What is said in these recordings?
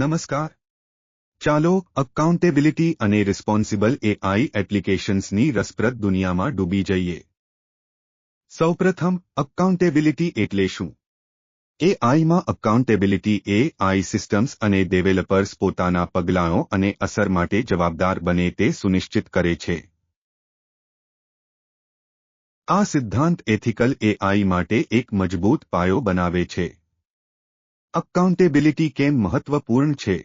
નમસ્કાર. ચાલો અકાઉન્ટેબિલિટી અને રિસ્પોન્સિબલ એઆઈ એપ્લિકેશન્સની રસપ્રદ દુનિયામાં ડૂબી જઈએ. સૌપ્રથમ, અકાઉન્ટેબિલિટી એટલે શું? એઆઈમાં અકાઉન્ટેબિલિટી એઆઈ સિસ્ટમ્સ અને ડેવલપર્સ પોતાના પગલાંઓ અને અસર માટે જવાબદાર બને તે સુનિશ્ચિત કરે છે. આ સિદ્ધાંત એથિકલ એઆઈ માટે એક મજબૂત પાયો બનાવે છે. અકાઉન્ટેબિલિટી કેમ મહત્વપૂર્ણ છે?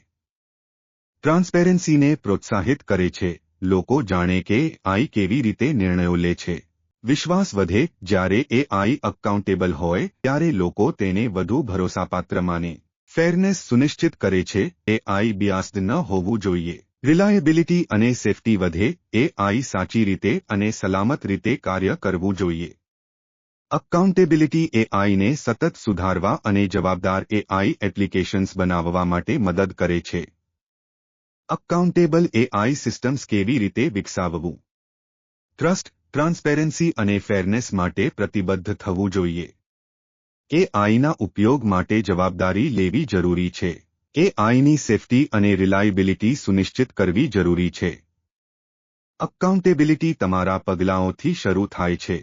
ટ્રાન્સપેરન્સીને પ્રોત્સાહિત કરે છે. લોકો જાણે કે એઆઈ કેવી રીતે નિર્ણયો લે છે. વિશ્વાસ વધે જ્યારે એઆઈ અકાઉન્ટેબલ હોય ત્યારે લોકો તેને વધુ ભરોસાપાત્ર માને. ફેરનેસ સુનિશ્ચિત કરે છે. એઆઈ બિયાસ્ડ ન હોવું જોઈએ. રિલાયેબિલિટી અને સેફટી વધે. એઆઈ સાચી રીતે અને સલામત રીતે કાર્ય કરવું જોઈએ. અકાઉન્ટેબિલિટી એઆઈને સતત સુધારવા અને જવાબદાર એઆઈ એપ્લિકેશન્સ બનાવવા માટે મદદ કરે છે. અકાઉન્ટેબલ એઆઈ સિસ્ટમ્સ કેવી રીતે વિકસાવવું? ટ્રસ્ટ, ટ્રાન્સપેરન્સી અને ફેરનેસ માટે પ્રતિબદ્ધ થવું જોઈએ. એઆઈના ઉપયોગ માટે જવાબદારી લેવી જરૂરી છે. એઆઈની સેફટી અને રિલાયબિલિટી સુનિશ્ચિત કરવી જરૂરી છે. અકાઉન્ટેબિલિટી તમારા પગલાંઓથી શરૂ થાય છે.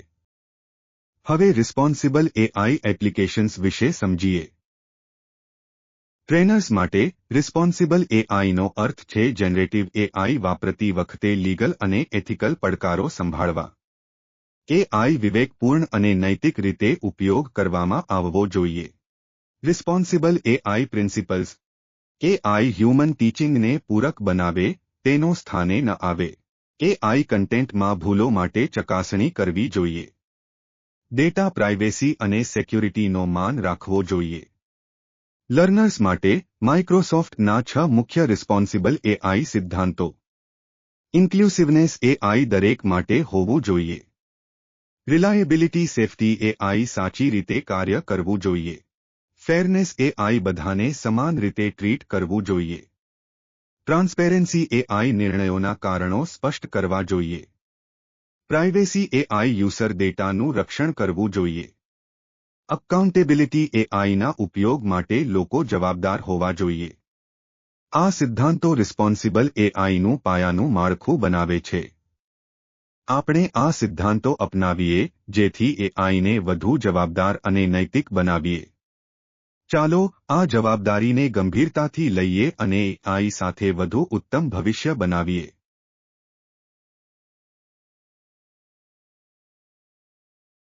હવે રિસ્પોન્સિબલ એઆઈ એપ્લિકેશન્સ વિશે સમજીએ. ટ્રેનર્સ માટે રિસ્પોન્સિબલ એઆઈનો અર્થ છે જનરેટિવ એઆઈ વાપરતી વખતે લીગલ અને એથિકલ પડકારો સંભાળવા. એઆઈ વિવેકપૂર્ણ અને નૈતિક રીતે ઉપયોગ કરવામાં આવવો જોઈએ. Responsible AI principles. AI human ટીચિંગને પૂરક બનાવે, તેનો સ્થાને ન આવે. એઆઈ કન્ટેન્ટમાં ભૂલો માટે ચકાસણી કરવી જોઈએ. ડેટા પ્રાઇવેસી અને સિક્યુરિટીનો માન રાખવો જોઈએ. લર્નર્સ માટે માઇક્રોસોફ્ટના 6 મુખ્ય રિસ્પોન્સિબલ એઆઈ સિદ્ધાંતો. ઇન્ક્લુસિવનેસ એઆઈ દરેક માટે હોવું જોઈએ. રિલાયેબિલિટી સેફટી એઆઈ સાચી રીતે કાર્ય કરવું જોઈએ. ફેરનેસ એઆઈ બધાને સમાન રીતે ટ્રીટ કરવું જોઈએ. ટ્રાન્સપેરન્સી એઆઈ નિર્ણયોના કારણો સ્પષ્ટ કરવા જોઈએ. પ્રાઇવેસી એઆઈ યુઝર ડેટાનું રક્ષણ કરવું જોઈએ. અકાઉન્ટેબિલિટી એઆઈના ઉપયોગ માટે લોકો જવાબદાર હોવા જોઈએ. આ સિદ્ધાંતો રિસ્પોન્સિબલ એઆઈનું પાયાનું માળખું બનાવે છે. આપણે આ સિદ્ધાંતો અપનાવીએ જેથી એઆઈને વધુ જવાબદાર અને નૈતિક બનાવીએ. ચાલો આ જવાબદારીને ગંભીરતાથી લઈએ અને એઆઈ સાથે વધુ ઉત્તમ ભવિષ્ય બનાવીએ.